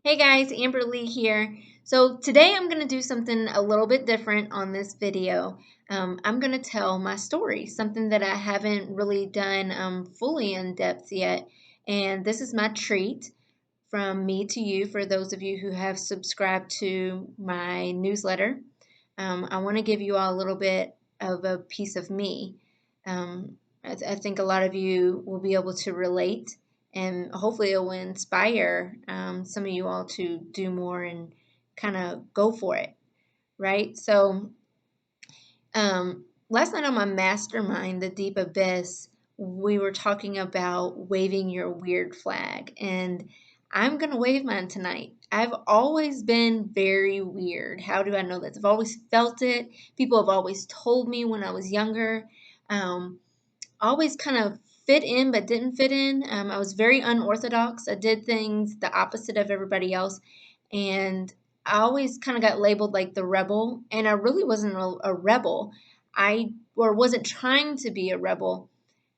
Hey guys, Amber Lee here. So today I'm going to do something a little bit different on this video. I'm going to tell my story, something that I haven't really done fully in depth yet. And this is my treat from me to you for those of you who have subscribed to my newsletter. I want to give you all a little bit of a piece of me. I think a lot of you will be able to relate, and hopefully it will inspire some of you all to do more and kind of go for it, right? So, last night on my mastermind, The Deep Abyss, we were talking about waving your weird flag, and I'm going to wave mine tonight. I've always been very weird. How do I know this? I've always felt it. People have always told me when I was younger. Um, always kind of fit in but didn't fit in. I was very unorthodox. I did things the opposite of everybody else. And I always kind of got labeled like the rebel. And I really wasn't a rebel. Or wasn't trying to be a rebel.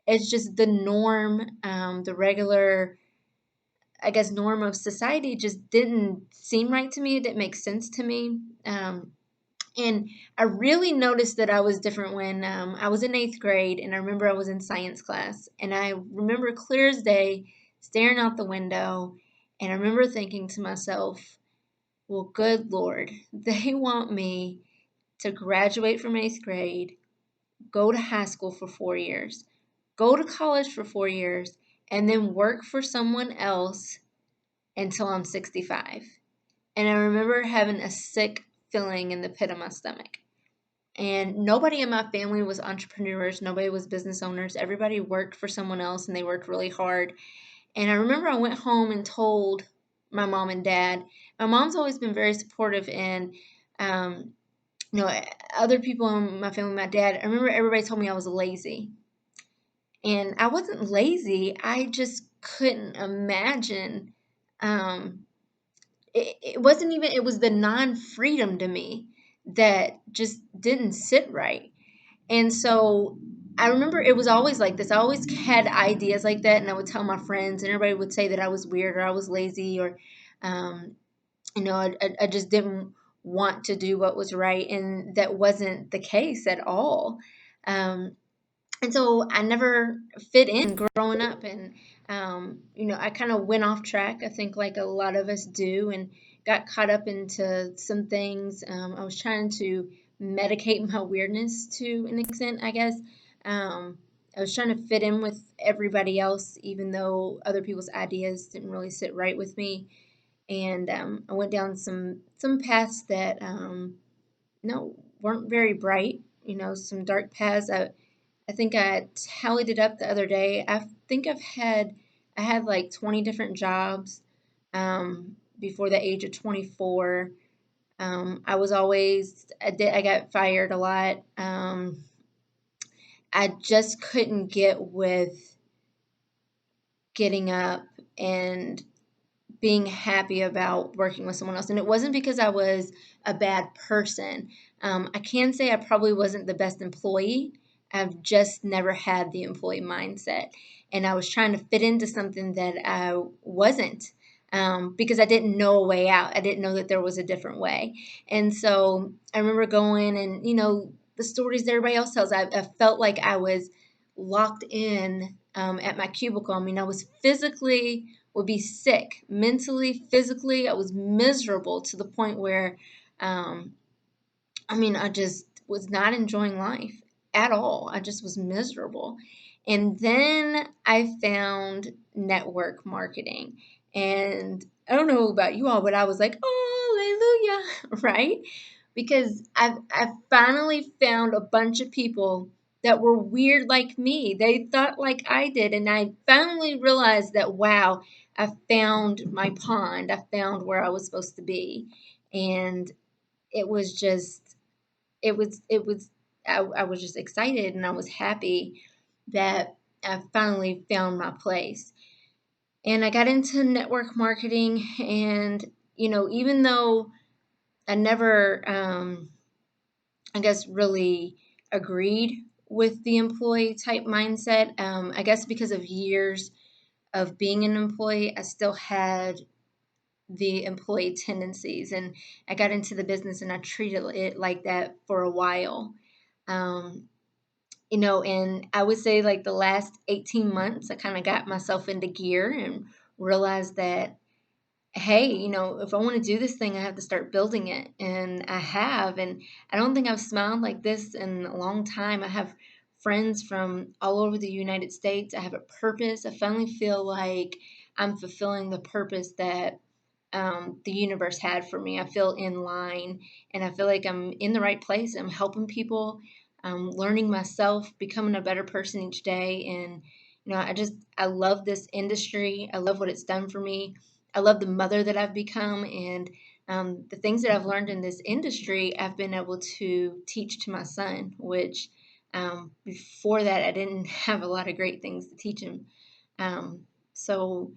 It's just the norm, the regular, I guess, norm of society just didn't seem right to me. It didn't make sense to me. And I really noticed that I was different when I was in eighth grade, and I remember I was in science class, and I remember clear as day staring out the window, and I remember thinking to myself, well, good Lord, they want me to graduate from eighth grade, go to high school for 4 years, go to college for 4 years, and then work for someone else until I'm 65. And I remember having a sick feeling in the pit of my stomach. And nobody in my family was entrepreneurs. Nobody was business owners. Everybody worked for someone else and they worked really hard. And I remember I went home and told my mom and dad. My mom's always been very supportive and, um, you know, other people in my family, my dad, I remember everybody told me I was lazy. And I wasn't lazy. I just couldn't imagine. Um, it wasn't even, it was the non freedom to me that just didn't sit right. And so I remember it was always like this. I always had ideas like that, and I would tell my friends, and everybody would say that I was weird or I was lazy or, um, I just didn't want to do what was right. And that wasn't the case at all. Um, and so I never fit in growing up. And, I kind of went off track, I think, like a lot of us do, and got caught up into some things. I was trying to medicate my weirdness to an extent, I guess. I was trying to fit in with everybody else, even though other people's ideas didn't really sit right with me. And I went down some paths that no weren't very bright. Some dark paths. I think I tallied it up the other day. I had like 20 different jobs before the age of 24. I got fired a lot. I just couldn't get with getting up and being happy about working with someone else. And it wasn't because I was a bad person. I can say I probably wasn't the best employee. I've just never had the employee mindset. And I was trying to fit into something that I wasn't, because I didn't know a way out. I didn't know that there was a different way. And so I remember going and, the stories that everybody else tells, I felt like I was locked in at my cubicle. I mean, I was physically would be sick mentally, physically. I was miserable to the point where, I just was not enjoying life at all. I just was miserable. And then I found network marketing. And I don't know about you all, but I was like, oh, hallelujah, right? Because I finally found a bunch of people that were weird like me. They thought like I did. And I finally realized that, wow, I found my pond. I found where I was supposed to be. And it was just, I was just excited and I was happy that I finally found my place. And I got into network marketing. And, even though I never, I guess, really agreed with the employee type mindset. I guess because of years of being an employee, I still had the employee tendencies. And I got into the business and I treated it like that for a while. Um, and I would say like the last 18 months, I kind of got myself into gear and realized that, hey, if I want to do this thing, I have to start building it. And I have. And I don't think I've smiled like this in a long time. I have friends from all over the United States. I have a purpose. I finally feel like I'm fulfilling the purpose that the universe had for me. I feel in line and I feel like I'm in the right place. I'm helping people, learning myself, becoming a better person each day. And, I love this industry. I love what it's done for me. I love the mother that I've become. And the things that I've learned in this industry, I've been able to teach to my son, which before that, I didn't have a lot of great things to teach him. So,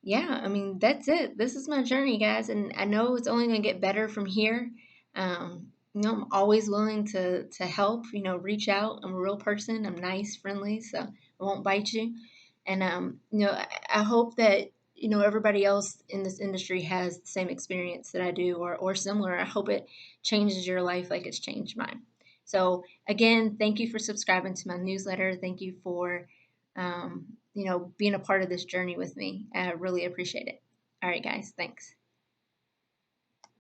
yeah, I mean, that's it. This is my journey, guys, and I know it's only going to get better from here. I'm always willing to help, reach out. I'm a real person. I'm nice, friendly, so I won't bite you. And I hope that everybody else in this industry has the same experience that I do, or similar. I hope it changes your life like it's changed mine. So again, thank you for subscribing to my newsletter. Thank you for being a part of this journey with me. I really appreciate it. All right, guys, thanks.